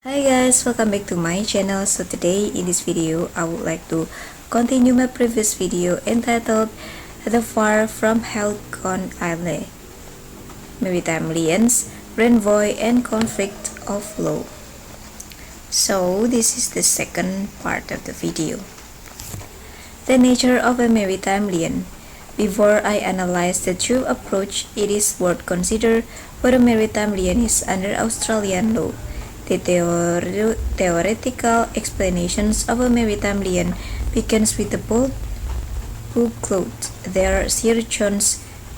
Hi guys, welcome back to my channel. So today in this video I would like to continue my previous video entitled The Far from Halcyon Isle Maritime Liens, Renvoi and Conflict of Law. So this is the second part of the video. The nature of a maritime lien. Before I analyze the true approach, it is worth consider what a maritime lien is under Australian law. The theoretical explanations of a maritime lien begins with the bold who clothed their Sir John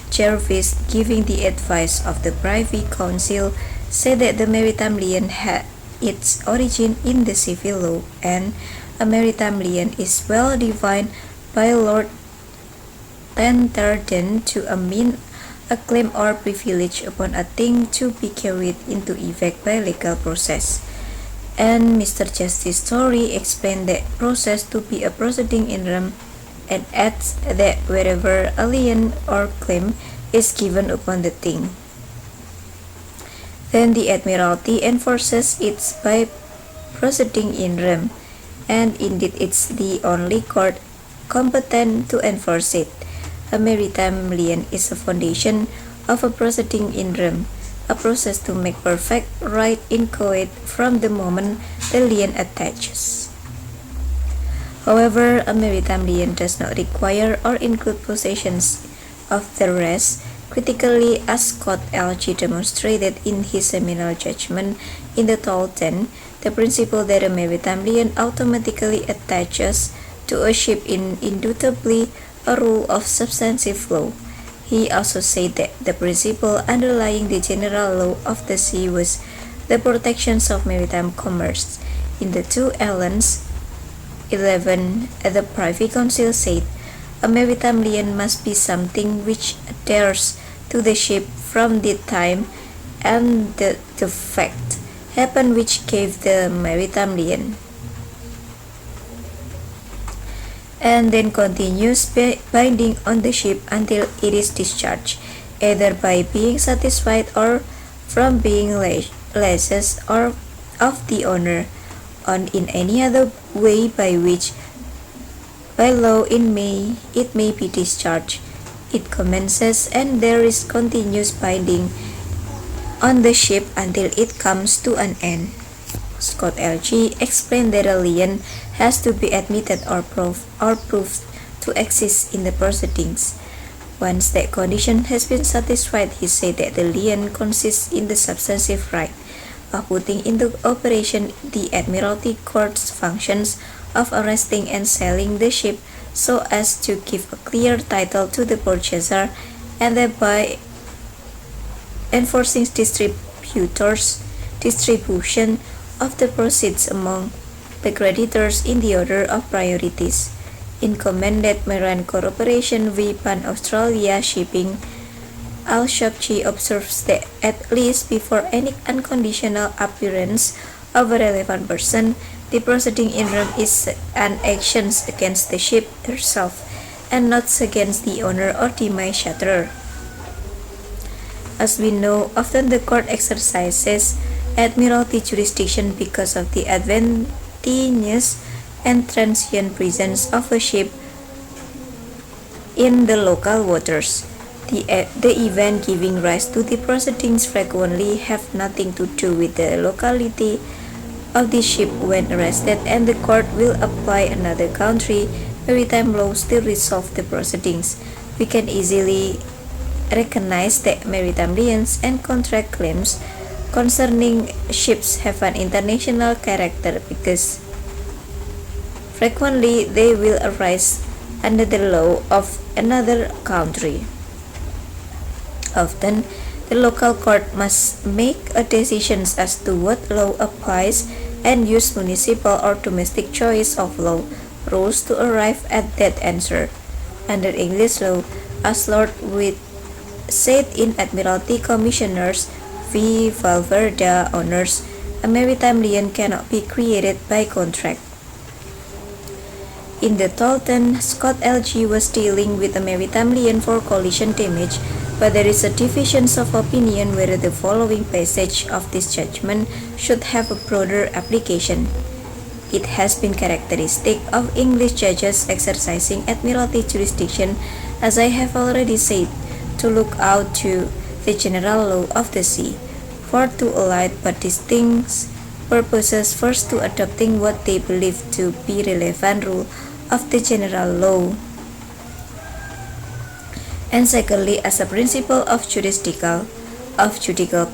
Jervis giving the advice of the Privy Council said that the maritime lien had its origin in the civil law, and a maritime lien is well defined by Lord Tenterden to mean a claim or privilege upon a thing to be carried into effect by legal process. And Mr. Justice Story explained that process to be a proceeding in rem and adds that wherever a lien or claim is given upon the thing, then the admiralty enforces it by proceeding in rem, and indeed it's the only court competent to enforce it. A maritime lien is a foundation of a proceeding in rem, a process to make perfect right inchoate from the moment the lien attaches. However, a maritime lien does not require or include possessions of the rest. Critically, as Scott L.G. demonstrated in his seminal judgment in the Tolten, the principle that a maritime lien automatically attaches to a ship is indubitably a rule of substantive law. He also said that the principle underlying the general law of the sea was the protections of maritime commerce. In the 2 Allens 11, the Privy Council said, a maritime lien must be something which adheres to the ship from the time and the fact happened which gave the maritime lien, and then continues binding on the ship until it is discharged, either by being satisfied or from being lesses or of the owner, or in any other way by which by law it may be discharged. It commences and there is continuous binding on the ship until it comes to an end. Scott L.G. explained that a lien has to be admitted or proved to exist in the proceedings. Once that condition has been satisfied, he said that the lien consists in the substantive right of putting into operation the Admiralty Court's functions of arresting and selling the ship so as to give a clear title to the purchaser and thereby enforcing distribution of the proceeds among the creditors in the order of priorities. In Commended Marine Corporation v. Pan Australia Shipping, Al-Shabchi observes that at least before any unconditional appearance of a relevant person, the proceeding in rem is an action against the ship herself and not against the owner or the charterer. As we know, often the court exercises admiralty jurisdiction because of the advantageous and transient presence of a ship in the local waters. The event giving rise to the proceedings frequently have nothing to do with the locality of the ship when arrested, and the court will apply another country maritime law to resolve the proceedings. We can easily recognize that maritime liens and contract claims concerning ships have an international character because frequently they will arise under the law of another country. Often, the local court must make a decision as to what law applies and use municipal or domestic choice of law rules to arrive at that answer. Under English law, as Lord Witt said in Admiralty Commissioners v. Valverda Owners, a maritime lien cannot be created by contract. In the Tolten, Scott L.G. was dealing with a maritime lien for collision damage but there is a division of opinion whether the following passage of this judgment should have a broader application. It has been characteristic of English judges exercising admiralty jurisdiction, as I have already said, to look out to the general law of the sea, for two allied but distinct purposes: first, to adopting what they believe to be relevant rule of the general law, and secondly, as a principle of judicial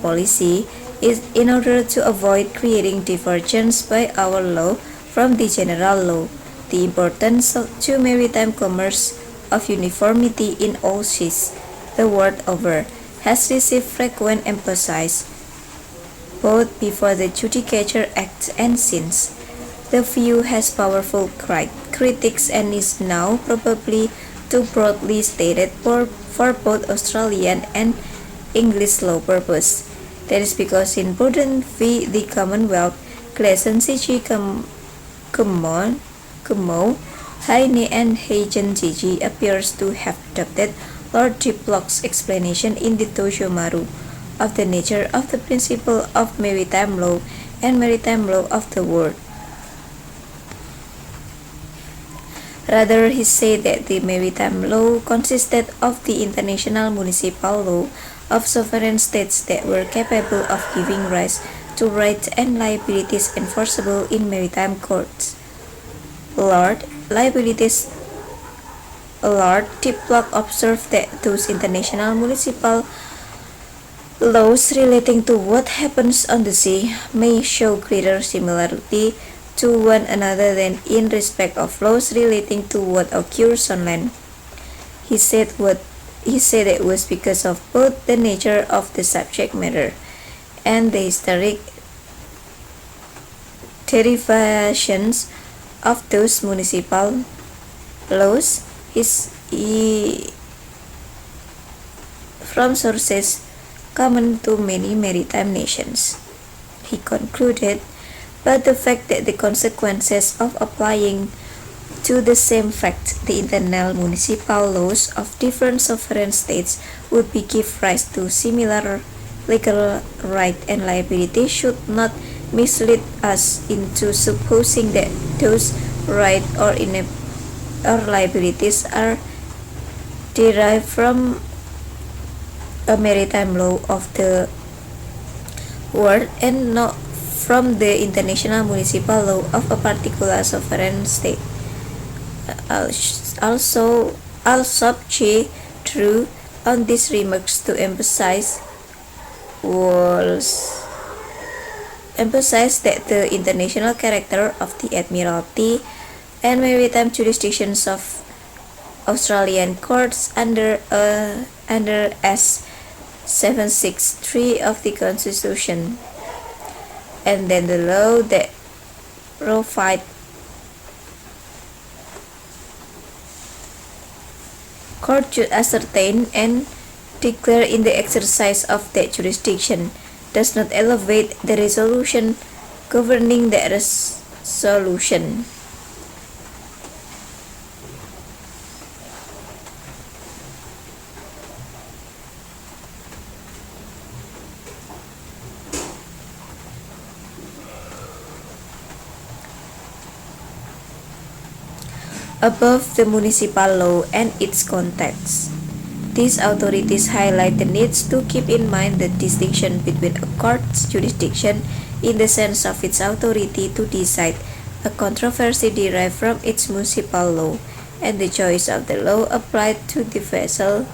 policy, is in order to avoid creating divergence by our law from the general law. The importance to maritime commerce of uniformity in all seas the world over has received frequent emphasis, both before the Judicature Act and since. The view has powerful critics and is now probably too broadly stated for both Australian and English law purposes. That is because in Borden v. the Commonwealth, Gleason C.G. Kumo, Heine and Hagen G.G. appears to have adopted Lord Diplock's explanation in the Tojo Maru of the nature of the principle of maritime law and maritime law of the world. Rather, he said that the maritime law consisted of the international municipal law of sovereign states that were capable of giving rise to rights and liabilities enforceable in maritime courts. Lord Diplock observed that those international municipal laws relating to what happens on the sea may show greater similarity to one another than in respect of laws relating to what occurs on land. He said it was because of both the nature of the subject matter and the historic derivations of those municipal laws from sources common to many maritime nations. He concluded, but the fact that the consequences of applying to the same fact the internal municipal laws of different sovereign states would be give rise to similar legal right and liability should not mislead us into supposing that those rights or liabilities are derived from a maritime law of the world and not from the international municipal law of a particular sovereign state. Also, Al-Sabchi drew on these remarks to emphasize that the international character of the admiralty and maritime jurisdictions of Australian courts under S. 763 of the Constitution, and then the law that provide court should ascertain and declare in the exercise of that jurisdiction does not elevate the resolution governing that resolution. Above the municipal law and its context, these authorities highlight the needs to keep in mind the distinction between a court's jurisdiction in the sense of its authority to decide a controversy derived from its municipal law and the choice of the law applied to the vessel.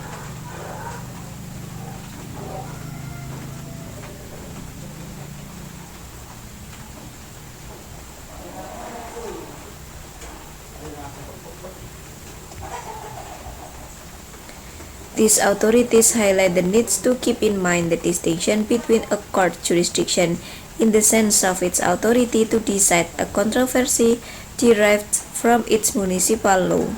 These authorities highlight the needs to keep in mind the distinction between a court jurisdiction in the sense of its authority to decide a controversy derived from its municipal law,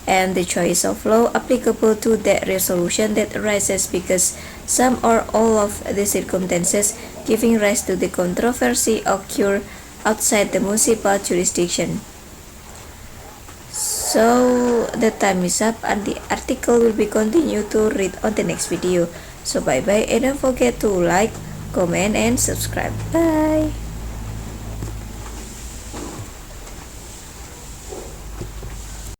and the choice of law applicable to that resolution that arises because some or all of the circumstances giving rise to the controversy occur outside the municipal jurisdiction. So the time is up and the article will be continued to read on the next video. So bye bye and don't forget to like, comment and subscribe. Bye.